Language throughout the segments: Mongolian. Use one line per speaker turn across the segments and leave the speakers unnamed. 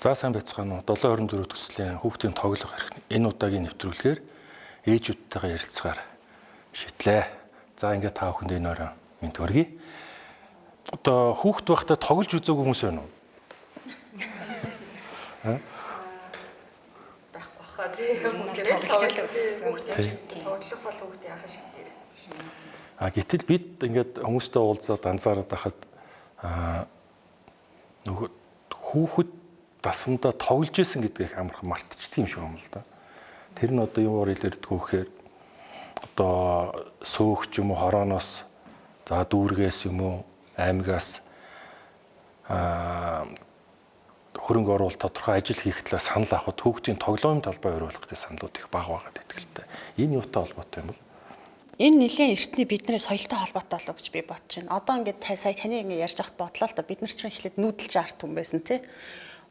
За сайн байцгаана уу. 7/24 төслийн хүүхдийн тоглох эрх энэ удаагийн нэвтрүүлгээр ээжүүдтэйгээ ярилцгаар шидлээ. За ингээд та бүхэнд энэ орой минь төргий. Одоо хүүхд байхдаа тоглож үзээгүй хүмүүс байна уу?
Байхгүй хаа тийм бүгдээ тоглох бол хүүхдийн анх шиг дээр байсан.
Гэтэл бид ингээд хүмүүстэй уулзаад анзаараад байхад нөгөө хүүхэд дасандаа тоглож исэн гэдгийг амархан мартчихдаг юм шиг юм л да. Тэр нь одоо юугаар илэрдэг вэ гэхээр одоо сөөх ч юм уу хорооноос за дүүргээс юм уу аймагаас хөрөнгө оруулалт тодорхой ажил хийх талаар санал авахд хүүхдийн тоглоомын талбай өрөөлөх гэдэг саналууд их бага байгаад байдаг л та. Энэ юутай холбоотой юм бол?
Энэ нэлийн эртний бидний соёлтой холбоотой болов гэж би бодож байна. Одоо ингээд сая таны ингээд ярьж байхад бодлоо л да бид нар чинь эхлээд нүүдэлж арт хүн байсан тий.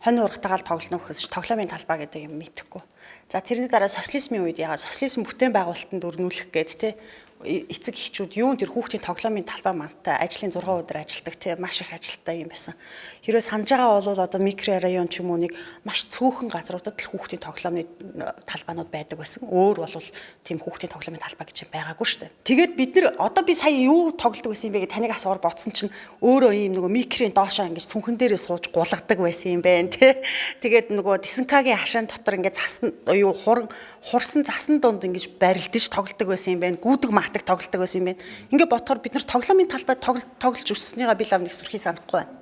Хонь урагтайгаал тоглоно гэхээс тоглоомын талбай гэдэг юм мэдэхгүй. За тэрний дараа социализмын үед яагаад социализм бүтээн байгуулалтанд өрнүүлэх гээд тий эцэг эхчүүд юун тэр хүүхдийн тоглоомын талбай мантай ажлын 6 өдөр ажилладаг тий маш их ажилттай юм байсан. Хэрвээ санаж байгаа бол одоо микрорайон ч юм уу нэг маш цөөхөн газруудад л хүүхдийн тоглоомны талбайнууд байдаг байсан. Өөр бол тийм хүүхдийн тоглоомын талбай гэж байгаагүй шүү дээ. Тэгээд бид нар одоо би сая юу тоглодог байсан юм бэ гэж таныг асуугаар бодсон чинь өөрөө ийм нөгөө микрийн доошоо ингэж сүнхэн дээрээ сууж гулгадаг байсан юм байна тий. Тэгээд нөгөө дисенкагийн хашаан дотор ингэж цасан юу хурсан цасан дунд ингэж барилдаж тоглодог байсан юм байна. Гүдэг матаг тоглодог байсан юм байна. Ингээд бодохоор бид нар тоглоомын талбайд тоглож өссөнийгаа би лав нэг сүрхий санахгүй байна.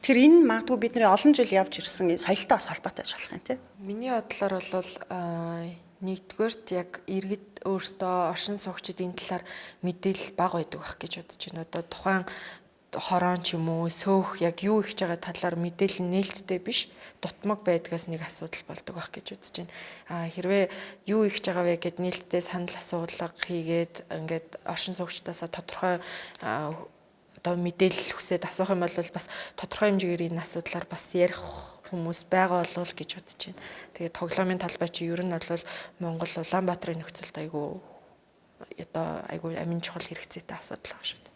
Тэгэхээр энэ магадгүй бидний олон жил явж ирсэн соёлтой бас холбоотой байж болох юм тий.
Миний бодлоор бол нэгдүгээрт яг иргэд өөрсдөө оршин суугчид энэ талаар мэдээлэл бага байдаг байх гэж бодож байна. Одоо тухайн хороон ч юм уу сөөх яг юу хийж байгаа талаар мэдээлэл нээлттэй биш дутмаг байдгаас нэг асуудал болдог байх гэж үзэж байна. Хэрвээ юу хийж байгаа вэ гэд нээлттэй санал асуулга хийгээд ингээд оршин суугчдаасаа тодорхой одоо мэдээлэл хүсээд асуух юм бол бас тодорхой хэмжээгээр энэ асуудлаар бас ярих хүмүүс байгаа болов гэж бодож байна. Тэгээд тоглоомын талбай чи ер нь бол Монгол Улаанбаатарын нөхцөлд айгүй амин чухал хэрэгцээтэй асуудал байна шүү дээ.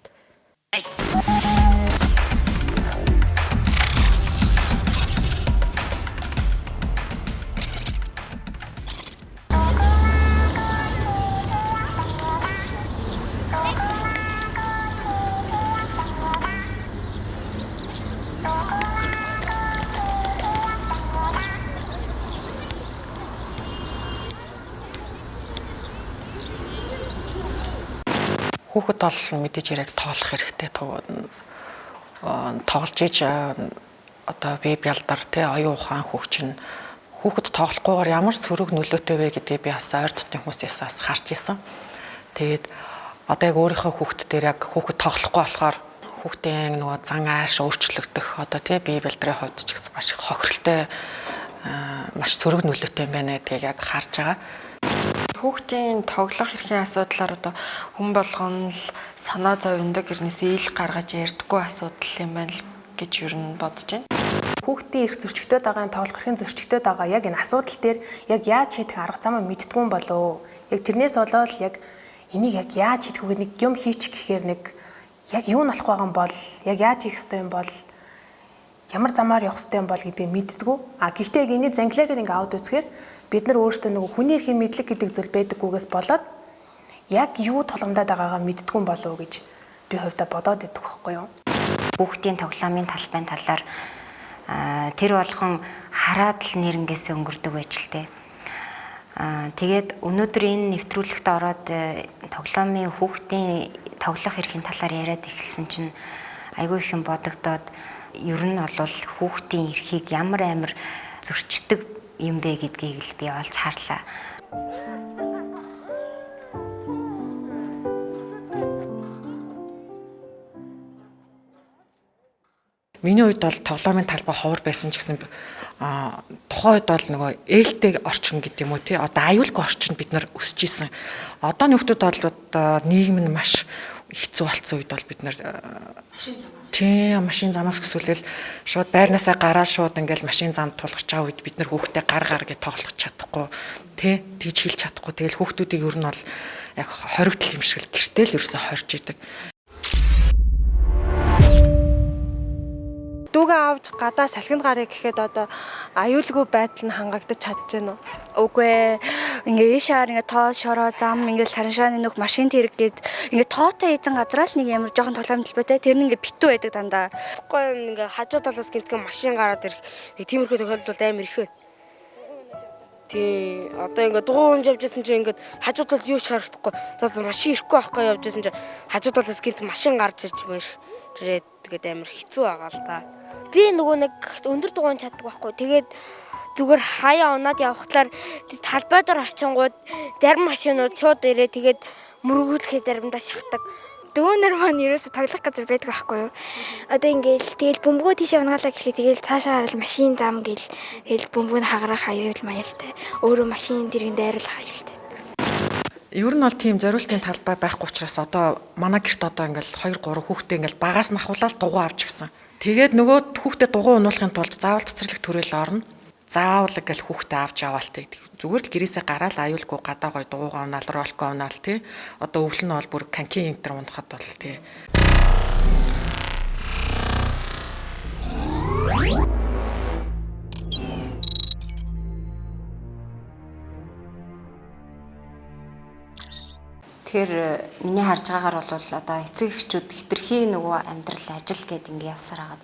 Хүүхэд бол мэдээж яг тоолох хэрэгтэй тоглож иж одоо би бялдар те оюун ухаан хүүхчин хүүхэд тоглохгүйгээр ямар сөрөг нөлөөтэй вэ гэдгийг би бас ойр дотны хүмүүсээс бас харж исэн. Тэгээд одоо яг өөрийнхөө хүүхэд дээр яг хүүхэд тоглохгүй болохоор хүүхдийн нөгөө зан ааш өөрчлөгдөх одоо те би бялдрын хувьд ч гэсэн маш их хохиролтой маш сөрөг нөлөөтэй юм байна гэдгийг яг харж байгаа.
Хүүхдийн тоглох эрхийн асуудлаар одоо хүн болгоно л санаа зовёндог гэрнээс ил гаргаж ярьдаггүй асуудал юм байна л гэж ер нь бодож байна.
Хүүхдийн эрх зөрчигдөд байгаа, тоглох эрхийн зөрчигдөд байгаа яг энэ асуудал дээр яг яаж хийх арга замаа мэддгүй юм болов. Яг тэрнээс болоод яг энийг яг яаж хийх вэ нэг юм хийчих гэхээр нэг яг юу нь алах байгаа юм бол яг яаж хийх ёстой юм бол ямар замаар явах ёстой юм бол гэдгийг мэддэггүй. Гэхдээ яг энийг зангилаагаар ингээ аваад үзэхээр бид нар өөрсдөө нөгөө хүний эрхийн мэдлэг гэдэг зүйл байдаггүйгээс болоод яг юу тулгамдаад байгаагаа мэддэггүй болов гэж би хувьдаа бодоод идэх байхгүй юу.
Хүүхдийн тоглоомын талбайн талаар тэр болгон хараад л нэрнгээсээ өнгөрдөг байж л тээ. Тэгээд өнөөдөр энэ нэвтрүүлэгт ороод тоглоомын хүүхдийн тоглох эрхийн талаар яриад эхэлсэн чинь айгүй их юм бодогдоод ер нь бол хүүхдийн эрхийг ямар амар зөрчдөг юм бэ гэдгийг л би олж харлаа.
Миний хувьд бол тоглоомын талбай ховор байсан ч гэсэн тухайн үед бол нөгөө ээлтэй орчин гэдэг юм уу тий одоо аюулгүй орчинд бид нар өсөж исэн. Одооны хүмүүс бол нийгэм нь маш хэцүү болсон үед бол бид нар машин замаас өсвөл шууд байрнаасаа гараад шууд ингээл машин зам тулгаж байгаа үед бид нар хүүхдээ гар гэж тоглох чадахгүй тий тэгж хэлж чадахгүй тэгэл хүүхдүүдийг ер нь бол яг хоригдл юм шиг л гэртэл ерөөсө хорж идэг.
хүүгээ авч гадаа салхинд гарыг гэхэд одоо аюулгүй байдал нь хангагдаж чадж байна уу?
Үгүй ээ. Ингээ ийшаар ингээ тоо шороо зам ингээ сараншааны нөх машин тэрэг гээд ингээ тоотой эзэн газраа л нэг ямар жоохон тоглоом талбайтай тэр нь ингээ битүү байдаг дандаа.
Гэхдээ ингээ хажуу талаас гинтгэн машин гараад ирэх нэг тиймэрхүү тохиолдол амар их байна. Тий, одоо ингээ дугуйж явж байсан чинь ингээ хажуу талд юу ч харагдахгүй. За машин ирэхгүй байхгүй явж байсан чинь хажуу талаас гинт машин гарч ирж ирээд тэгээд амар хэцүү байгаа л та.
Би нөгөө нэг өндөр дугуйн чаддаг байхгүй. Тэгээд зүгээр хаяа унаад явхлаар талбай дээр очингууд зарим машинууд шууд ирээ тэгээд мөргүүлэхэд заримдаа шахдаг.
Дүүнэр маань ерөөсө тоглох газар байдаг байхгүй юу? Одоо ингээл тэгэл бөмбөгөө тийшээ унагалаа гэхэд тэгэл цаашаа харал машин зам гэл тэгэл бөмбөг нь хагарах аюул маялтай. Өөрөө машин дэргэнд дайруулах аюултай.
Ер нь бол тийм зориултын талбай байхгүй учраас одоо манай гэрт одоо ингээл 2 3 хүүхдээ ингээл багаас нь ахуулаад дугуй авч гисэн. Тэгээд нөгөө хүүхдэд дугуй унуулахын тулд заавал цэцэрлэг төрөл орно. Заавал ингээл хүүхдээ авч яваалтай. Зүгээр л гэрээсээ гараад аюулгүй гадаа гой дугуйгаа унаал, ролко унаал тий. Одоо өвлөн нь бол бүр канкин энтер унахад бол тий.
Тэгэхээр миний харж байгаагаар бол одоо эцэг эхчүүд хитрхи нөгөө амьдрал ажил гэдэг ингэ явсаар хагаад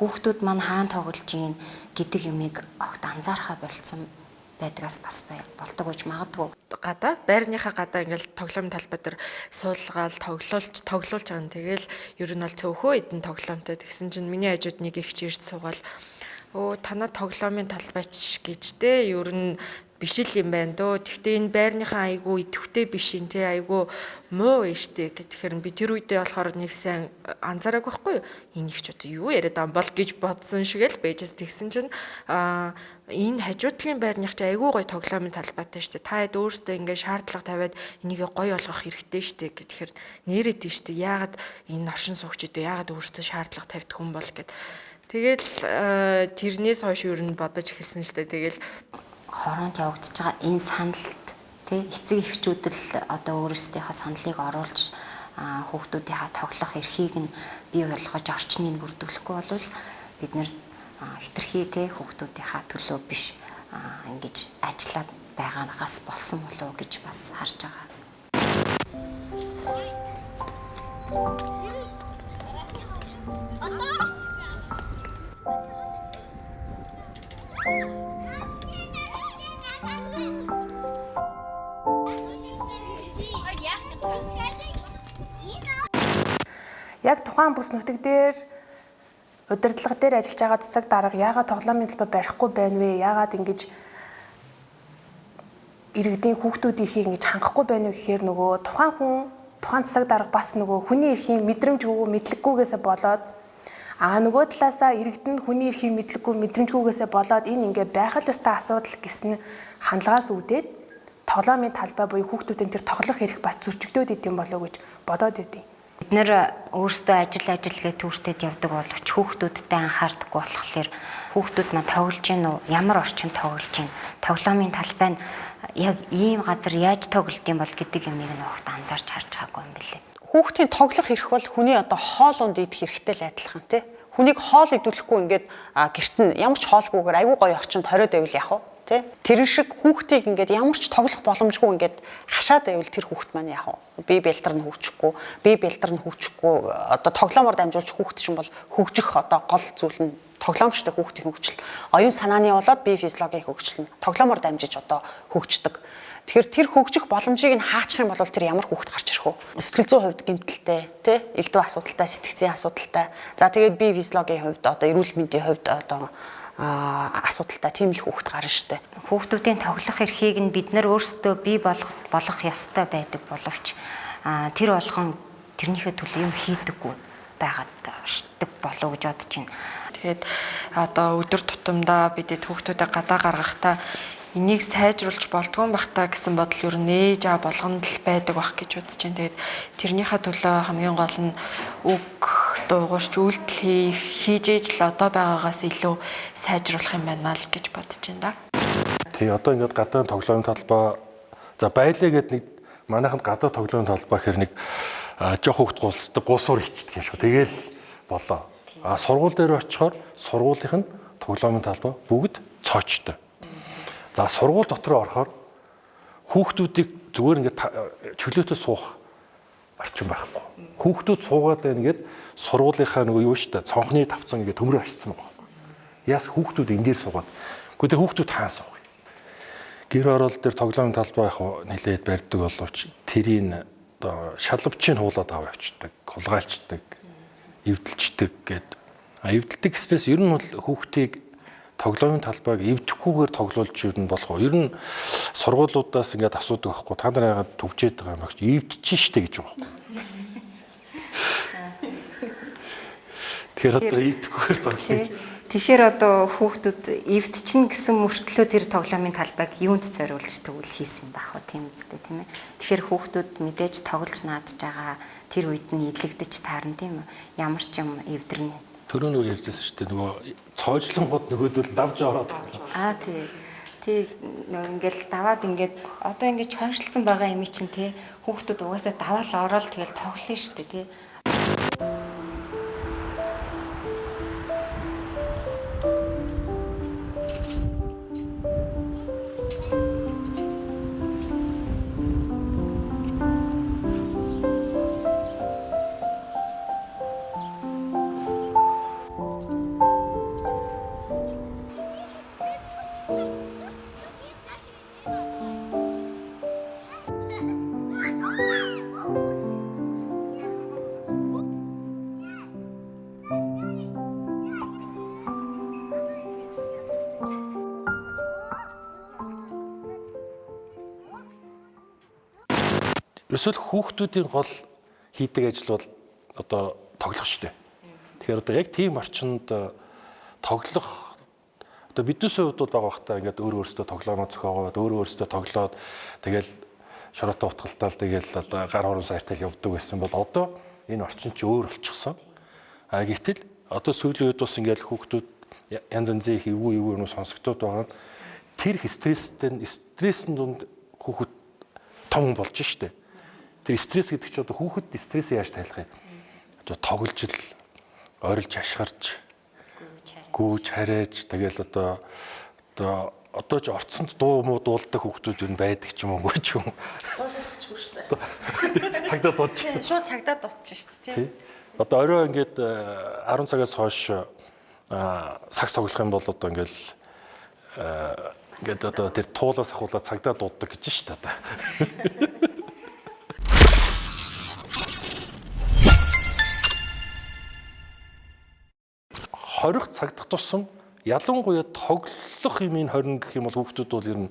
хүүхдүүд маань хаана тоглож ийн гэдэг юмыг огт анзаархаа болцсон байдгаас бас болдог гэж магадгүй.
Гадаа байрныхаа гадаа ингээл тоглоомын талбай дээр суулгаал тоглуулж байгаа нь тэгэл ер нь бол цөөхөө эдэн тоглоомтой тэгсэн чинь миний хажууд нэг их ч ирж суугаал өө танаа тоглоомын талбайч гэж те ер нь биш л юм байна дөө. Гэхдээ энэ байрныхаа айгу идэвхтэй биш юм те айгу муу штэ гэхээр би тэр үедээ болохоор нэг сайн анзаараагүй байхгүй юу? Энэ их ч одоо юу яриад байгаа бол гэж бодсон шиг л байжээс тэгсэн чинь энэ хажуудлын байрных чи айгу гоё тоглоомын талбайтай штэ. Та хэд өөрсдөө ингээ шаардлага тавиад энийг гоё болгох хэрэгтэй штэ гэхээр нэрээ тийш штэ. Яагаад энэ оршин суугчдээ яагаад өөрсдөө шаардлага тавьдаг хүн бол гэд. Тэгэл тэрнээс хойш ер нь бодож эхэлсэн л дээ. Тэгэл
хороонд явагдаж байгаа энэ саналд тий эцэг эхчүүд л одоо өөрсдийнхөө саналыг оруулж хүүхдүүдийнхээ тоглох эрхийг нь бий болгож орчныг бүрдүүлэхгүй болвол бид нэр хитрхи тий хүүхдүүдийнхээ төлөө биш ингэж ажиллаад байгаагаас болсон болов уу гэж бас харж байгаа.
Яг тухайн бүс нутаг дээр удирдлага дээр ажиллаж байгаа цэцэг дарга яагаад тоглоомын талбай барихгүй байна вэ? Яагаад ингэж иргэдийн хүүхдүүд эрхийг ингэж хангахгүй байна вэ гэхээр нөгөө тухайн цэцэг дарга бас нөгөө хүний эрхийн мэдрэмжгүй мэдлэггүйгээсээ болоод нөгөө талаасаа иргэдэнд хүний эрхийг мэдрэмжгүйгээсээ болоод энэ ингээ байх л ёстой асуудал гэсэн хандлагаас үүдээд тоглоомын талбай буюу хүүхдүүдийн тэр тоглох эрх бас зөрчигдөөд идэм болов гэж бодоод идэв.
Бид нэр өөрсдөө ажилгээ түүртэд явдаг боловч хүүхдүүдтэй анхаардаггүй болохоор хүүхдүүд маань тоглож гин үү? Ямар орчинд тоглож гин? Тоглоомын талбай нь яг ийм газар яаж тоглолт юм бол гэдэг юмыг нь огт анзаарч харж байгаагүй юм билээ.
Хүүхдийн тоглох эрх бол хүний одоо хоол унд идэх эрхтэй л адилхан тий. Хүнийг хоол идүүлэхгүй ингээд гэрт нь ямар ч хоолгүйгээр аюу гой орчинд хориод байвал яах вэ? Тий. Тэр шиг хүүхдийг ингээд ямар ч тоглох боломжгүй ингээд хашаад байвал тэр хүүхд маань яах вэ? Бие бэлтэр нь хөгжихгүй, одоо тоглоомоор дамжуулж хүүхд чинь бол хөгжих одоо гол зүйл нь тоглоомчтой хүүхдийн хөгжил. Оюун санааны болоод бие физиологийн хөгжил нь тоглоомоор дамжиж одоо хөгждөг. Тэгэхээр тэр хөгжих боломжийг нь хаачих юм бол тэр ямар хүүхд гарч ирэх вэ? Сэтгэл зүйн хувьд гэмтэлтэй, тий? Элдв асуудалтай, сэтгцийн асуудалтай. За тэгээд бие физиологийн хувьд одоо эрүүл мэндийн хувьд одоо асуудалтай тийм л хүүхд гарна штэ.
Хүүхдүүдийн тоглох эрхийг нь бид нар өөрсдөө бий болгох ёстой байдаг боловч тэр болгон тэрнийхээ төлөө юм хийдэггүй байгаад штеп болов гэж бодож байна.
Тэгээд одоо өдөр тутамдаа бид хүүхдүүдэд гадаа гаргахдаа энийг сайжруулж болдгоо бахтаа гэсэн бодол ер нь ээж аа болгонд л байдаг бах гэж бодож байна. Тэгээд тэрнийхээ төлөө хамгийн гол нь үг дуугарч үйлдэл хийж ээж л одоо байгаагаас илүү сайжруулах юм байна л гэж бодож байна да.
Тий, одоо ингээд гадаа тоглоомын талбай за байлаа гэд нэг манайханд гадаа тоглоомын талбай гэхэр нэг жоох хөвгт гулсдаг гусуур ичдэг юм шүү. Тэгээл болоо. А сургууль дээр очихоор сургуулийн нь тоглоомын талбай бүгд цоочтой. За сургууль дотор орохоор хүүхдүүдийг зүгээр ингээд чөлөөтэй суух орчин байхгүй. Хүүхдүүд суугаад байна гэд сургуулийнхаа нөгөө юу штэ цонхны тавцан ингээд төмрөө хашсан байгаа. Яас хүүхдүүд энэ дээр суугаад. Гэхдээ хүүхдүүд хаан суух. Гэр орол дээр тоглоомын талбай яг нэлээд барьдаг боловч тэрийн одоо шалавчийг хуулаад аваа явчихдаг, хулгайлчдаг, эвдэлчдэг гэд. Эвдэлдэг гэснээс ер нь бол хүүхдийг тоглоомын талбайг эвдэхгүйгээр тоглуулж ер нь болох. Ер нь сургуулиудаас ингээд асуудаг байхгүй. Та нар яагаад төгжээд байгаа юм бэ гэж эвдэж штэ гэж байгаа байхгүй. Тэгэхээр одоо эвдэхгүйгээр тоглож.
Тэгэхээр одоо хүүхдүүд эвдчин гэсэн мөртлөө тэр тоглоомын талбайг юунд зориулж төгөл хийсэн байх вэ тийм үстэй тийм ээ. Тэгэхээр хүүхдүүд мэдээж тоглож наадж байгаа тэр үед нь илэгдэж таарна тийм үү. Ямар ч юм эвдэрнэ.
Төрөө нөгөө ярьжсэн шүү дээ нөгөө цоожлонгууд нөгөөдөл давж ороод.
Тий ингээл даваад ингээд одоо ингээд чойшлцсан байгаа юм чинь тий хүүхдүүд угаасаа даваал ороод тэгэл тоглоно шүү дээ тий.
Эсвэл хүүхдүүдийн гол хийдэг ажил бол одоо тоглох шүү дээ. Тэгэхээр одоо яг тийм орчинд тоглох одоо биднээсээ хувьд бол байгаа хта ингээд өөрөөсөө тоглоомоо зохиогоод өөрөөсөө тоглоод тэгэл шороотой утгалтаал тэгэл одоо гар хорон сайртал явдаг байсан бол одоо энэ орчин чи өөр болчихсон. А гэтэл одоо сүүлийн үед бас ингээд хүүхдүүд янз янзын их эвгүй юм сонсогдоод байгаа нь тэр стрессийн дунд хүүхэд том болж штэ. Тэр стресс гэдэг чинь одоо хүүхэд стрессээ яаж тайлах юм? Одоо тоглож л ойрлж хашгирч гүүж хараач тэгэл одоо ч орцонд дуу муу дуулдаг хүүхдүүд юу байдаг ч юм уу ч юм.
Дуулахчгүй шүү дээ.
Цагдаа дуудаж.
Шууд цагдаа дуудаж шүү дээ тий.
Одоо орой ингээд 10 цагаас хойш сакс тоглох юм бол одоо ингээд одоо тэр туулаас ахуулаад цагдаа дууддаг гэж шүү дээ одоо. Хорих цагдах тусам ялангуяа тоглох юмын хорин гэх юм бол хүүхдүүд бол ер нь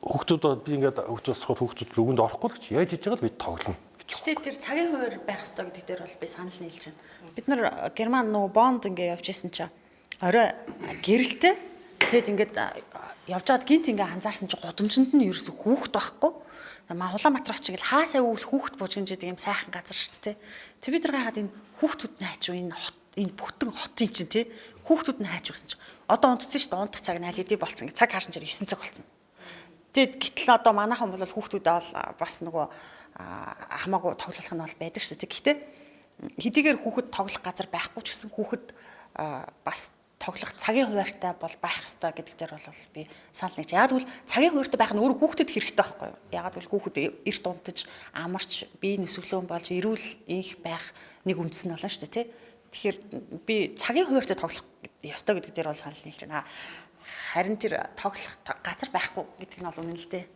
хүүхдүүд би ингээд хүүхдүүдсоход хүүхдүүд өгөнд орохгүй л гэж яаж хийж байгаа л бид тоглоно.
Гэтэ тэр цагийн хуваар байх ёстой гэдэг дээр бол би санал нийлж байна. Бид нар Герман нөгөө Бонд ингээд явж исэн чинь орой гэрэлтэй тэгэд ингээд явж байгаад гинт ингээд анзаарсан чинь гудамжинд нь ерөөсө хүүхд байхгүй. Улаанбаатар очиг л хаасаа өвөл хүүхд буужгинж гэдэг юм сайхан газар шүү дээ. Тэг бид нар гайхаад энэ хүүхдүүд нь хайч энэ хот энэ бүтэн хотын чинь тий хүүхдүүд нь хайж өгсөн чинь одоо унтцсан шүү дээ унтах цаг нь аль хэдий болцсон цаг хаасан чинь 9 цаг болцсон. Тэгэд гítэл одоо манайхан бол хүүхдүүдээ бол бас нөгөө хамаагүй тоглох нь бол байдаг шүү дээ. Гэхдээ хэдийгээр хүүхэд тоглох газар байхгүй ч гэсэн хүүхэд бас тоглох цагийн хуваартай бол байх ёстой гэдэг дээр бол би санал нэгж. Яг тэгвэл цагийн хуваартай байх нь өөрөө хүүхдэд хэрэгтэй байхгүй юу? Яг тэгвэл хүүхэд эрт унтаж амарч бие нөсөглөн болж эрүүл инх байх нэг үндэс нь болно шүү дээ тий. Тэгэхээр би цагийн хуваартай тоглох ёстой гэдэг дээр бол санал нийлж байна. Харин тэр тоглох газар байхгүй гэдэг нь бол үнэн л дээ.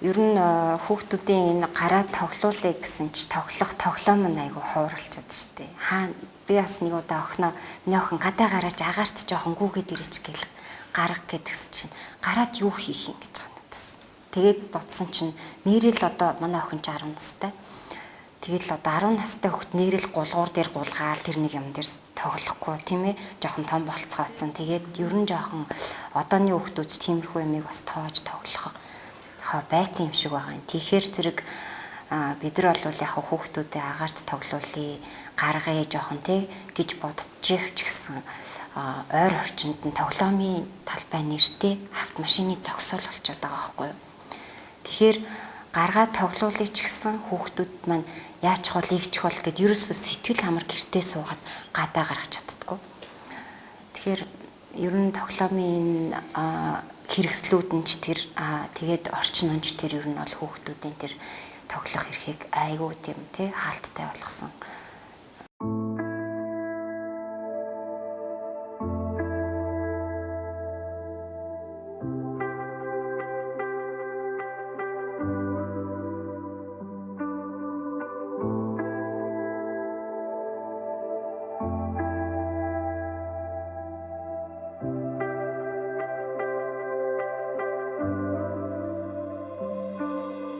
Ер нь хүүхдүүдийн энэ гараа тоглоулъя гэсэн чи тоглоом нь айгу хууралчаад штэ. Би бас нэг удаа охиноо миний охин гадаа гараач агаарч жоохон гүүгээд ирээч гэл гарга гэдгсэн чинь гараад юу хийх юм гэж байгаа надаас. Тэгээд бодсон чинь нэрэл одоо манай охин 10 настай. Тэгэл одоо 10 настай хүүхд нэрэл гулгуур дээр гулгаал тэр нэг юм дээр тоглохгүй тийм ээ жоохон том болцгооцсон. Тэгээд ер нь жоохон одооны хүүхдүүд тиймэрхүү юмыг бас тоож тоглох байцсан юм шиг байгаа юм. Тэгэхээр зэрэг бид нар бол яг хүүхдүүдэд агаарт тоглоулъя, гаргая жоохон тий гэж бодож ч гэсэн ойр орчинд нь тоглоомын талбай нэртэй автомашины зогсоол болчиход байгаа байхгүй юу. Тэгэхээр гаргаад тоглоулъя ч гэсэн хүүхдүүд маань яачих бол ийгчих бол гэд ерөөсөө сэтгэл хамар гэртээ суугаад гадаа гаргаж чаддаггүй. Тэгэхээр ер нь тоглоомын хэрэгслүүд нь ч тэр тэгээд орчин онч тэр ер нь бол хүүхдүүдийн тэр тоглох эрхийг айгүй тийм тий хаалттай болгосон.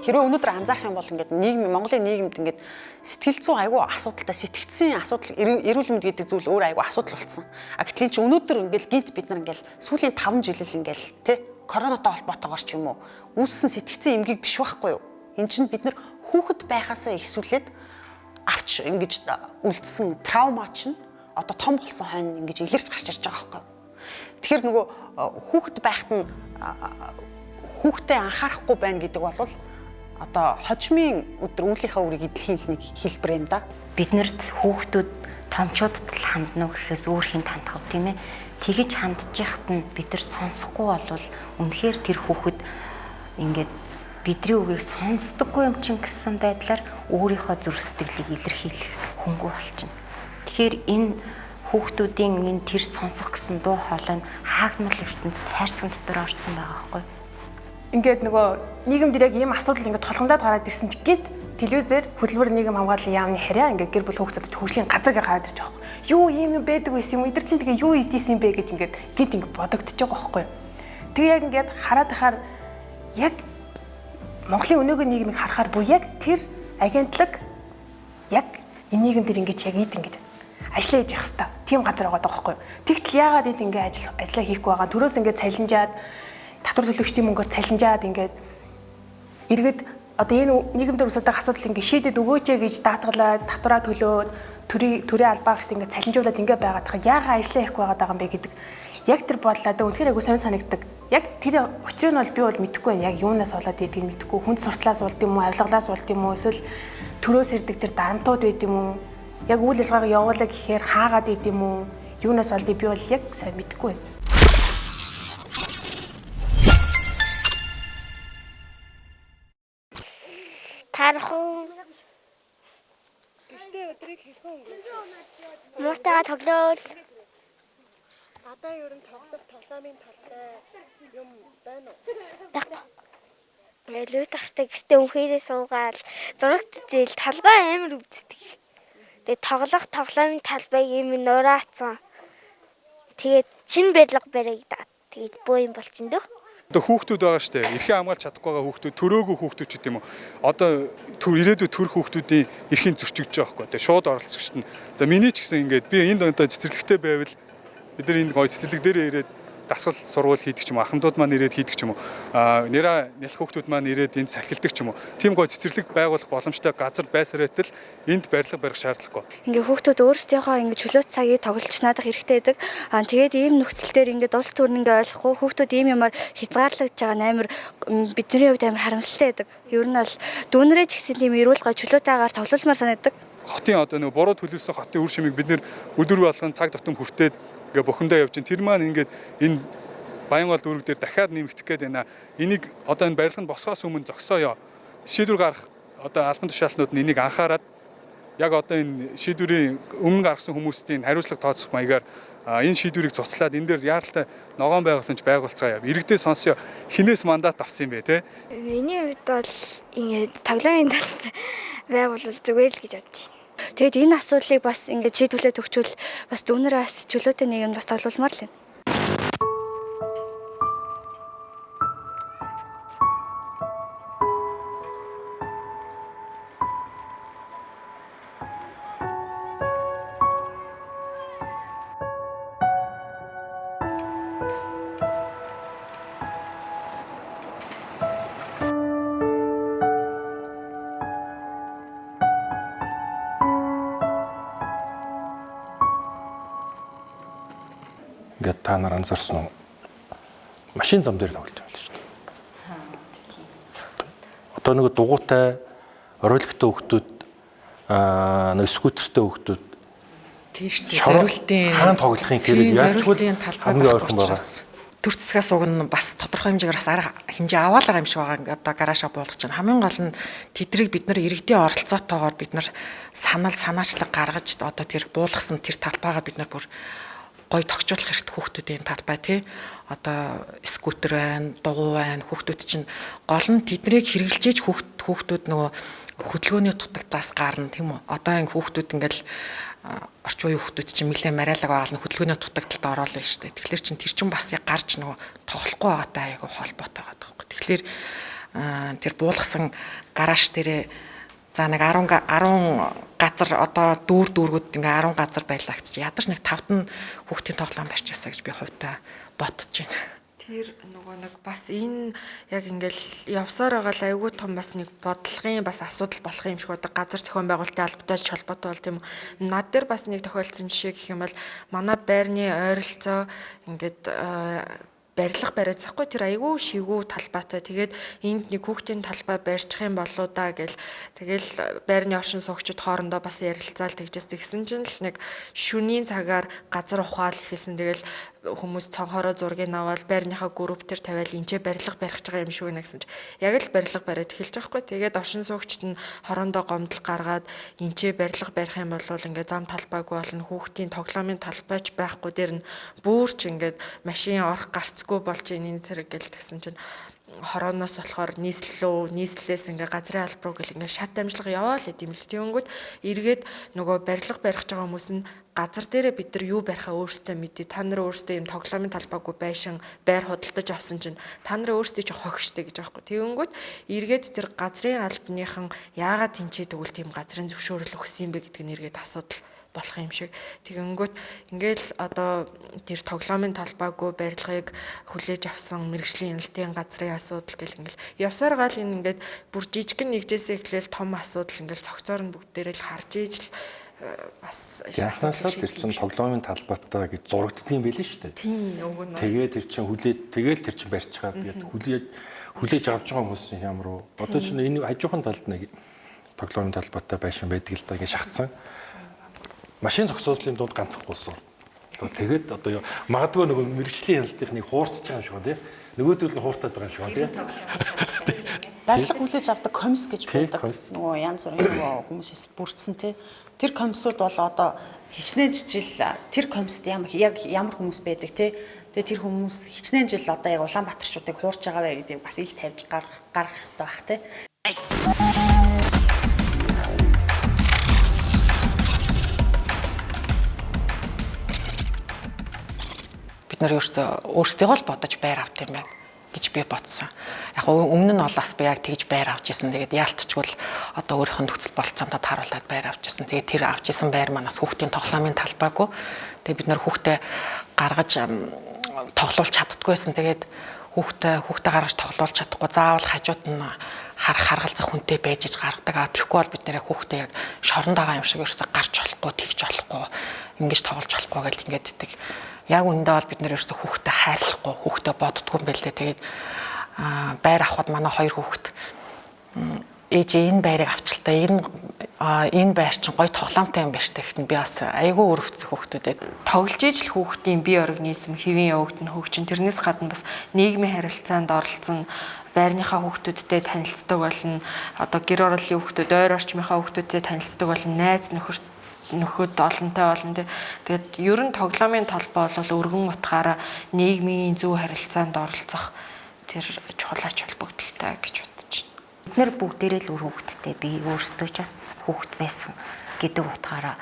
Хэрвээ өнөөдөр анзаарах юм бол ингээд Монголын нийгэмд ингээд сэтгэл зүйн айгүй асуудалтай сэтгцийн асуудал эрүүл мэнд гэдэг зүйл өөр айгүй асуудал болсон. Гэтэл чи өнөөдөр ингээд гинт бид нар ингээд сүүлийн 5 жилэл ингээд тий коронавитой холбоотойгоор ч юм уу үүссэн сэтгцийн эмгэг биш байхгүй юу? Энд чинь бид нар хүүхэд байхаасаа ихсүүлээд авч ингэж үлдсэн травма чинь одоо том болсон хойно ингэж илэрч гарч ирж байгаа байхгүй юу? Тэгэхээр нөгөө хүүхэд байхад нь хүүхдэд анхаарахгүй байна гэдэг бол одоо хожмын өдөр үүлийнхаа үрийг эдлхийн нэг хэлбэр юм да.
Биднэрт хүүхдүүд томчуудад л хандна уу гэхээс өөр хинт хандах тийм ээ. Тэгэж хандж яхад нь бид нар сонсохгүй болвол үнэхээр тэр хүүхэд ингээд бидний үгийг сонсдоггүй юм чинь гэсэн байдлаар өөрийнхөө зүрх сэтгэлийг илэрхийлэх хөнгөө болчихно. Тэгэхээр энэ хүүхдүүдийн энэ тэр сонсох гэсэн дуу хоолой нь хаагдмал ертөнцид хайрцаг дотор орцсон байгаа байхгүй.
Ингээд нөгөө нийгэмд яг ийм асуудал ингээд толгомдоод гараад ирсэн ч гэд телевизээр хөдөлмөр нийгэм хамгааллын яамны харьяа ингээд гэр бүл хүүхдэд хөгжлийн газар гэж гараад ирж байгаа байхгүй. Юу ийм юм байдаг байсан юм эдгээр чинь тэгээ юу ийдсэн юм бэ гэж ингээд гид ингээд бодогдож байгаа байхгүй. Тэгээ яг ингээд хараад ахаар яг Монголын өнөөгийн нийгмийг харахаар бүр яг тэр агентлаг яг энэ нийгэм дээр ингээд яг ийд ингээд ажиллаж явах хэрэгтэй. Тим газар байгаа даахгүй. Тэгтэл яагаад энд ингээд ажиллаа хийхгүй байгаа төрөөс ингээд цалинжаад татвар төлөгчдийн мөнгөөр цалинжаад ингээд эргээд одоо энэ нийгэмдэр үүсдэг асуудал ингээд шийдэд өгөөч гэж даатгалаад татвараа төлөөд төрийн албаагчд ингээд цалинжуулаад ингээд байгаад тахад яагаад ажиллаа хийхгүй байгаа юм бэ гэдэг яг тэр бодлоо дэ үнэхээр айгу сонь санагддаг. Яг тэр учрыг нь бол би бол мэдэхгүй байна. Яг юунаас болоод ийдгийг мэдэхгүй. Хүнд суртлаас болд юм уу, авилгалаас болд юм уу, эсвэл төрөөс ирдэг тэр дарамтууд байд юм уу? Яг үйл ажиллагааг явуулаа гэхээр хаагаад байд юм уу? Юунаас болдгийг би бол яг сайн мэдэхгүй байна.
Тархан.
Гэртээ өдрийг хэлхэн өнгөрөв.
Муутайгаа тоглоул.
Надаа ер нь тоглоомын талтай юм байна уу?
Элүү тахтай гэртээ өнхийдээ суугаад зураг зээл талбай амар үздэг. Тэгээ тоглоомын талбайг юм нураацсан. Тэгээд чин барилга баригдаад тэгээд бөө юм болчихно дөө.
Одоо хүүхдүүд байгаа штэ. Эрхээ хамгаалж чадахгүй байгаа хүүхдүүд, төрөөгүй хүүхдүүд ч гэдэм үү. Одоо ирээдүйд төрөх хүүхдүүдийн эрхийг зөрчигдөж байгаа байхгүй. Тэгээ шууд оролцогчд нь. За миний ч гэсэн ингээд би энд одоо цэцэрлэгтэй байвал бид нар энэ гоё цэцэрлэг дээрээ ирээд дасгал сургууль хийдэг ч юм уу, ахмадууд маань ирээд хийдэг ч юм уу. Нэраа нялх хүүхдүүд маань ирээд энд сахилдаг ч юм уу. Тим гоё цэцэрлэг байгуулах боломжтой газар байсараатэл энд барилга барих шаардлагагүй.
Ингээ хүүхдүүд өөрсдийнхөө ингээ чөлөөт цагийг тоглож надах хэрэгтэй байдаг. Тэгээд ийм нөхцөл дээр ингээ улс төр ингээ ойлгохгүй хүүхдүүд ийм юмар хязгаарлагдж байгаа нь амар бидний хувьд амар харамсалтай байдаг. Ер нь бол дүүнэрээ ч гэсэн тийм эрүүл гой чөлөөтэйгээр тоглолмоор санагддаг.
Хотын одоо нэг буруу төлөвлөсөн хотын үр шимийг бид нэр өдөр болгон цаг тутам хүртээд ингээ бухимдаа явж чинь тэр маань ингээд энэ Баянгол дүүрэг дээр дахиад нэмэгдэх гээд байна. Энийг одоо энэ барилга нь босгоос өмнө зогсоё. Шийдвэр гарах одоо албан тушаалтнууд нь энийг анхаарад яг одоо энэ шийдвэрийн өмнө гаргасан хүмүүстийн хариуцлага тооцох маягаар энэ шийдвэрийг цуцлаад энэ дээр яаралтай ногоон байгууламж байгуулцгаая. Иргэдээ сонсё. Хинээс мандат авсан юм бэ те?
Миний хувьд бол ингээд тоглоомын талбай байгуул зүгээр л гэж бодож байна. Тэгэд энэ асуудлыг бас ингээд шийдвэрлээд өгчвөл бас дүүнэрээ бас чөлөөтэй нийгэмд бас тоглоулмаар л байна.
Ингээд та нар анзаарсан уу? Машин зам дээр тоглож байна шүү дээ. Одоо нэг дугуйтай, оройлогтой хүүхдүүд нэг скутертэй хүүхдүүд
тийш зориултын
хаан тоглохын хэрэг
зориултын талбай
хамгийн ойрхон байгаа.
Төр засгаас уг нь бас тодорхой хэмжээгээр бас арга хэмжээ аваалгаа юм шиг байгаа. Одоо гараашаа буулгаж байна. Хамгийн гол нь тэдрийг бид нар иргэдийн оролцоотойгоор бид нар санаачлаг гаргаж одоо тэр буулгасан тэр талбайгаа бид нар бүр гой тогтжуулах хэрэгтэй хүүхдүүдийн талбай тий. Одоо скутер байна, дугуй байна. Хүүхдүүд чинь гол нь тэднийг хэрэгжилж хүүхдүүд нөгөө хөдөлгөөний дутагдаас гарна тийм үү. Одоо ингэ хүүхдүүд ингээл орчин үеийн хүүхдүүд чинь нэлээд мариалаг байгаа нь хөдөлгөөний дутагдалд ороолоо шүү дээ. Тэгэхээр чин тэр чин бас яг гарч нөгөө тоглохгүй байгаатай айгу холбоотой байгаа байхгүй. Тэгэхээр тэр буулгасан гараж дээрээ за нэг 10 газар одоо дүүргүүд ингээ 10 газар байлаа гэж ядаж нэг 5 хүүхдийн тоглоом барьчихсан гэж би хувьдаа бодож байна.
Тэр нөгөө нэг бас энэ яг ингээл явсаар байгаа л айгүй том бас нэг бодлогын бас асуудал болох юм шиг одоо газар зохион байгуулалтын албатай ч холбоотой бол тийм үү. Над дээр бас нэг тохиолдсон жишээ гэх юм бол манай байрны ойролцоо ингээд барилга бариад захгүй тэр айгүй шигүү талбайтай. Тэгээд энд нэг хүүхдийн талбай барьчих юм болоо да гэл тэгэл байрны оршин суугчид хоорондоо бас ярилцаал тэгсэн чинь л нэг шөнийн цагаар газар ухаал ихэлсэн. Тэгэл хүмүүс цонхороо зургийг аваад байрныхаа групп төр тавиал энчээ барилга барих байгаа юм шиг байна гэсэн чинь яг л барилга бариад эхэлж байгаа хгүй. Тэгээд оршин суугчид нь хорондоо гомдол гаргаад энчээ барилга барих юм бол ингээ зам талбайгүй болно. Хүүхдийн тоглоомын талбайч байхгүй дээр нь бүрч ингээд машин орох гарцгүй болж энэ зэрэг гэл тэгсэн чинь хорооноос болохоор нийслэлээс ингээ газрын алба руу гэл ингээ шат амжилга яваал гэдэм л тэгэнгүүт эргээд нөгөө барилга барих байгаа хүмүүс нь газар дээрээ бид нар юу барихаа өөрсдөө мэдээ. Та нар өөрсдөө юм тоглоомын талбайгүй байшин байр худалдаж авсан чинь та нар өөрсдөө ч хогштэй гэж байгаа байхгүй. Тэгэнгүүт эргээд тэр газрын албаныхан яагаад тэнцээ тэгвэл тийм газрын зөвшөөрөл өгсөн юм бэ гэдг нь эргээд асуудал болох юм шиг. Тэгэнгүүт ингээл одоо тэр тоглоомын талбайгүй барилгыг хүлээж авсан мэрэгжлийн хяналтын газрын асуудал гэл ингээл явсаар гал энэ ингээд бүр жижигэн нэгжээсээ эхлээл том асуудал ингээл цогцоор нь бүгдээрээ л харж ийж бас
ясаалал тэр чин тоглоомын талбайтай гэж зурагддсан юм байл шүү дээ.
Тийм уг нь.
Тэгээ тэр чин тэгэл тэр чин барьж байгаа. Тэгээд хүлээж авч байгаа хүмүүс ямар уу. Одоо чинь энэ хажуухан талд нэг тоглоомын талбайтай байшин байдаг л да гэж шатсан. Машин зогсоослын дунд ганцхан гулсуу. Тэгээд одоо магадгүй нөгөө мэрэгжлийн хяналтынхныг хуурчж байгаа юм шиг байна тийм. Нөгөөдөл нь хууртаад байгаа юм шиг байна тийм.
Барилга хүлээж авдаг комисс гэж байдаг. Нөгөө янз бүрийн нөгөө хүмүүсээс бүрдсэн тийм. Тэр комиссууд бол одоо хичнээн жил тэр комиссд ямар хүмүүс байдаг тийм. Тэгээ тэр хүмүүс хичнээн жил одоо яг Улаанбаатарчуудыг хуурж байгаа вэ гэдгийг бас ил тавьж гаргах хэрэгтэй бах тийм.
Нар өөрсдөө л бодож байр авт юм байна гэж би бодсон. Яг өмнө нь олаас би яг тэгж байр авч исэн. Тэгээд яалтчгүй л одоо өөрийнх нь нөхцөл болцоонд тааруулаад байр авч исэн. Тэгээд тэр авч исэн байр манаас хүүхдийн тоглоомын талбайгүй. Тэгээд бид нар хүүхдээ гаргаж тоглуулж чаддггүйсэн. Тэгээд хүүхдээ гаргаж тоглуулж чадахгүй заавал хажууд нь харгалзах хүнтэй байж иж гаргадаг. Тэгэхгүй бол бид нэр хүүхдээ яг шоронд байгаа юм шиг ерөөсө гарч болохгүй, тэгж болохгүй, ингэж тоглож болохгүй гэл ингээд идэг. Яг үндэ бол бид нэр ерөөсө хүүхдээ хайрлахгүй, хүүхдээ боддггүй юм байна лээ. Тэгээд байр авахд манай 2 хүүхэд ээж энэ байрыг авчлаа. Энэ байр чинь гоё тоглоомтой юм байна штэ гэхэд би бас айгүй өрөвцөх хүүхдүүдэд
тоглож ижил хүүхдийн бие организм хэвийн явагдана хөгжин тэрнээс гадна бас нийгмийн харилцаанд оролцсон байрныхаа хүүхдүүдтэй танилцдаг болно. Одоо гэр ороолын хүүхдүүд, ойр орчмынхаа хүүхдүүдтэй танилцдаг болно. Найз нөхөд олонтой болно. Тэгээд ер нь тоглоомын талбай бол өргөн утгаараа нийгмийн зөв харилцаанд оролцох тэр чухалаач холбогдолтой гэж бодож байна.
Бид нэр бүгдээрээ л хүүхдтэй би өөрсдөө ч бас хүүхд байсан гэдэг утгаараа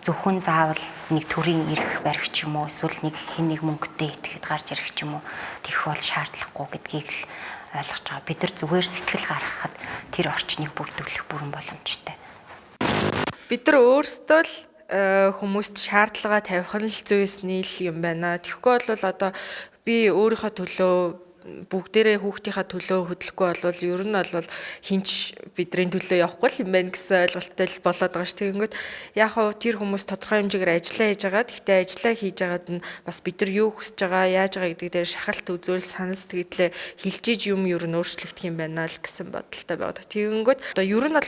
зөвхөн заавал нэг төрийн эрх барих ч юм уу эсвэл нэг хэн нэг мөнгөтэй итгэхэд гарч ирэх ч юм уу тэгэх бол шаардлагагүй гэдгийг л ойлгож байгаа. Бид нар зүгээр сэтгэл гаргахад тэр орчныг бүрдүүлэх бүрэн боломжтой.
Бид нар өөрсдөө л хүмүүст шаардлага тавих нь л зүйсний л юм байна. Тэгэхгүй бол одоо би өөрийнхөө төлөө бүгдээрээ хүүхдийнхаа төлөө хөдлөхгүй болвол ер нь бол хинч бидний төлөө явахгүй л юм байна гэсэн ойлголттой л болоод байгаа ш. Тэгэнгүүт яг хав тэр хүмүүс тодорхой хэмжээгээр ажиллаа хийж байгаа. Гэхдээ ажиллаа хийж байгаад нь бас бид нар юу хүсэж байгаа, яаж байгаа гэдэг дээр шахалт үзүүл санал сэтгэлээ хилжиж юм ер нь өөрчлөгдөх юм байна л гэсэн бодолтой байгаа. Тэгэнгүүт одоо ер нь бол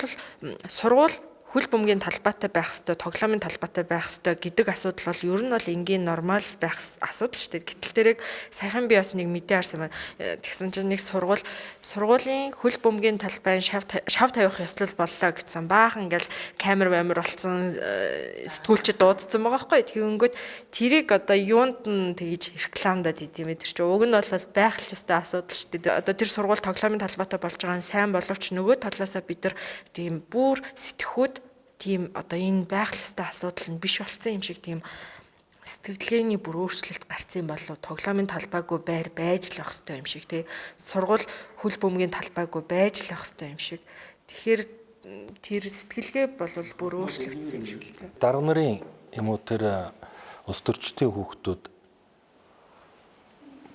сургууль хөл бөмбөгийн талбайтай байх хэвээр, тоглоомын талбайтай байх хэвээр гэдэг асуудал бол ер нь бол энгийн нормал байх асуудал шүү дээ. Гэтэл тэрийг саяхан би бас нэг мэдээ харсан байна. Тэгсэн чинь нэг сургуулийн хөл бөмбөгийн талбайн шав тавих ёслол боллоо гэсэн. Баахан ингээл камер болсон сэтгүүлчид дуудсан байгаа байхгүй. Тэгэнгүүт тэрийг одоо юунд нь тэгж рекламдаад идэм ээ. Тэр чинь уг нь бол байх л ёстой асуудал шүү дээ. Одоо тэр сургууль тоглоомын талбайтай болж байгаа нь сайн боловч нөгөө талаасаа бид нар тийм бүр сэтгхүүд тийм одоо энэ байх л ёстой асуудал нь биш болсон юм шиг тийм сэтгэлгээний бүр өөрчлөлт гарсан болов тоглоомын талбайгүй байж л байх ёстой юм шиг тий сургууль хөл бөмбөгийн талбайгүй байж л байх ёстой юм шиг тэгэхээр тэр сэтгэлгээ бол бүр өөрчлөгдсөн юм шиг л тий
дарга нарын юм уу тэр улс төрчдийн хүүхдүүд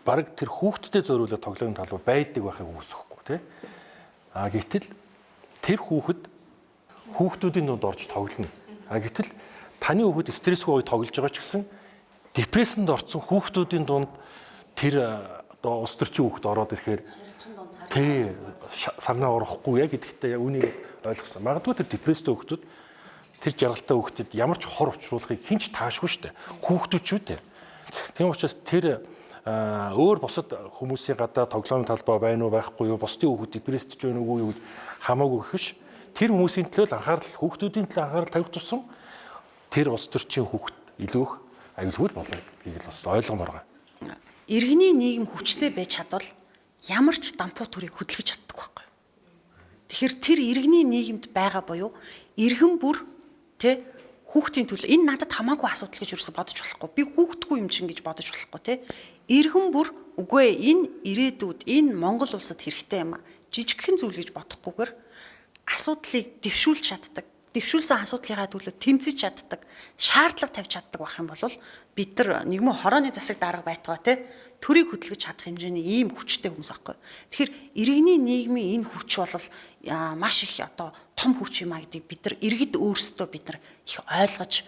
бараг тэр хүүхдэд зориулаад тоглоомын талбай байдаг байхыг үүсэхгүй тий гэтэл тэр хүүхдүүдийн дунд орж тоглоно. Гэтэл таны хүүхэд стрессгүй үед тоглож байгаа ч гэсэн депрессэнд орсон хүүхдүүдийн дунд тэр одоо улс төрчин хүүхэд ороод ирэхээр тий сарнаа орохгүй яг гэдэгтээ үнийг ойлгох хэрэгтэй. Магадгүй тэр депресстэй хүүхдүүд тэр жаргалтай хүүхдэд ямар ч хор учруулахыг хинч таашгүй шүү дээ. Хүүхдүүд ч үү дээ. Тийм учраас тэр өөр бусад хүмүүсийн гадаа тоглоомын талбай байна уу байхгүй юу бусдын хүүхэд депрессд ч байна уу гэж хамаагүй гэвч тэр хүмүүсийн төлөө анхаарал хүүхдүүдийн төлөө анхаарал тавих тусам тэр улс төрчийн хүүхэд илүү их аюулгүй болно гэдгийг л бас ойлгомоор байгаа.
Иргэний нийгэм хүчтэй байж чадвал ямар ч дампуу төрийг хөдөлгөж чаддаг байхгүй. Тэгэхээр тэр иргэний нийгэмд байгаа буюу иргэн бүр тэ хүүхдийн төлөө энэ надад хамаагүй асуудал гэж юусэн бодож болохгүй. Би хүүхдгүй юм чинь гэж бодож болохгүй тэ. Иргэн бүр үгүй энэ ирээдүйд энэ Монгол улсад хэрэгтэй юм а. Жижигхэн зүйл гэж бодохгүйгээр асуудлыг дэвшүүлж чаддаг. Дэвшүүлсэн асуудлынхаа төлөө тэмцэж чаддаг, шаардлага тавьж чаддаг байх юм бол бид нар нэгэн хорооны засаг дарга байтугай те төрийг хөдөлгөж чадах хэмжээний ийм хүчтэй хүмүүс аахгүй. Тэгэхээр иргэний нийгмийн энэ хүч бол маш их одоо том хүч юм а гэдгийг бид нар иргэд өөрсдөө бид нар их ойлгож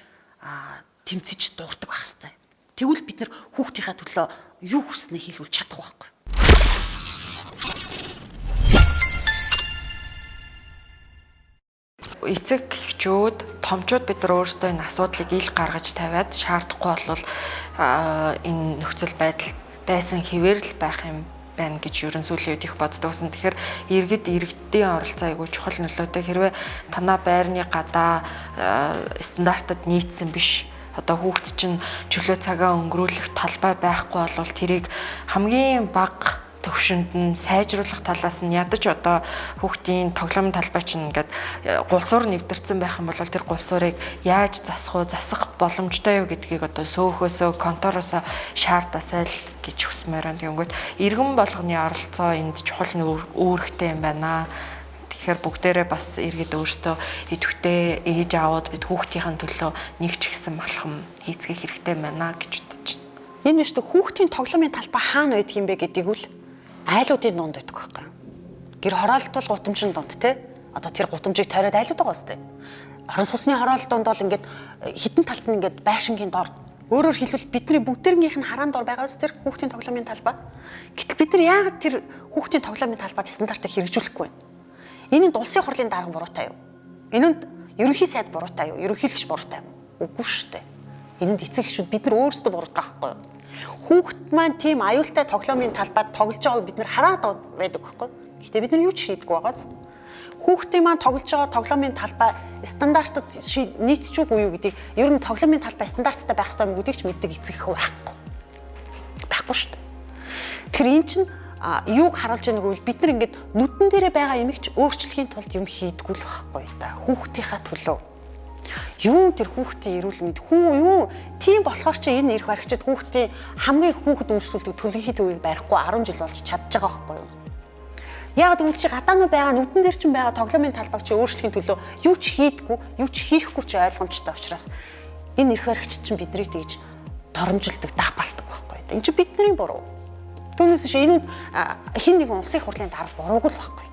тэмцэж дуурдаг байх хэрэгтэй. Тэгвэл бид нар хүүхдийнхаа төлөө юу хүснээ хийлгүүлж чадах байхгүй.
Эцэг эхчүүд, томчууд бид нар өөрсдөө энэ асуудлыг ил гаргаж тавиад шаардахгүй болвол энэ нөхцөл байдал байсан хэвээр л байх юм байна гэж ерөн сүүлийн үед их боддог гэсэн. Тэгэхээр иргэдийн оролцоо айгүй чухал нөлөөтэй. Хэрвээ танаа байрны гадаа стандартад нийцсэн биш одоо хүүхд чинь чөлөө цагаа өнгөрүүлэх талбай байхгүй бол тэрийг хамгийн бага төвшөнд нь сайжруулах талаас нь ядаж одоо хүүхдийн тоглоомын талбай чинь ингээд гулсуур нэвтэрсэн байх юм бол тэр гулсуурыг яаж засах боломжтой юу гэдгийг одоо сөөхөөсөө контороосоо шаардасаа л гэж хүсмээр байна. Тэгэнгүүт иргэн болгоны оролцоо энд чухал үүрэгтэй юм байна. Тэгэхээр бүгдээрээ бас иргэд өөрсдөө идэвхтэй ээж аауд бид хүүхдийн төлөө нэг ч ихсэн малхам хийцгэх хэрэгтэй байна гэж бодож байна.
Энэ нь шүү дээ хүүхдийн тоглоомын талбай хаана байдаг юм бэ гэдгийг үл айлуудын дунд байдаг байхгүй. Гэр хороолтол гутамжийн дунд те. Одоо тэр гутамжийг тойроод айлууд байгаа сте. Орон сууцны хороолт дунд бол ингээд хідэн талд нь ингээд байшингийн дор. Өөрөөр хэлбэл бидний бүгдээрнийх нь хараан дор байгаа сте хүүхдийн тоглоомын талбай. Гэтэл бид нар яагаад тэр хүүхдийн тоглоомын талбайд стандартыг хэрэгжүүлэхгүй вэ? Энэ нь улсын хурлын дарга буруутай юу? Энэ нь ерөнхий сайд буруутай юу? Ерөнхийлөгч буруутай юу? Үгүй шүү дээ. Энэнд эцэг эхчүүд бид нар өөрсдөө буруутай байхгүй юу? Хүүхэд маань тийм аюултай тоглоомын талбайд тоглож байгааг бид нар хараад байдаг байхгүй. Гэхдээ бид нар юу ч хийдэггүй байгааз. Хүүхдийн маань тоглож байгаа тоглоомын талбай стандартад нийцчихгүй юу гэдгийг ер нь тоглоомын талбай стандарттай байх ёстой юм гэдгийг ч мэддэг эцэг эх байхгүй. Байхгүй шүү дээ. Тэгэхээр эн чинь юуг харуулж байгааг нь бид нар ингээд нүдэн дээрээ байгаа юмыг ч өөрчлөхийн тулд юм хийдэггүй л байхгүй да. Хүүхдийнхаа төлөө юу тэр хүүхдийн эрүүл мэнд юу тийм болохоор чи энэ эрх баригчид хүүхдийн хамгийн хүүхэд үйлчлүүлдэг төлөвлөхийн төвийг барихгүй 10 жил болж чадж байгаа байхгүй юу? Яг гэвэл чи гадаанаа байгаа нүдэн дээр чинь байгаа тоглоомын талбайг чи өөрчлөхийн төлөө юу ч хийдэггүй, юу ч хийхгүй ч ойлгомжтой учраас энэ эрх баригчид чинь биднийг тэгж доромжилдог, даапалдаг байхгүй юу? Энэ чи бидний буруу. Түүнээс чи энэ хин нэгэн улсын хурлын дарга бурууг л байхгүй.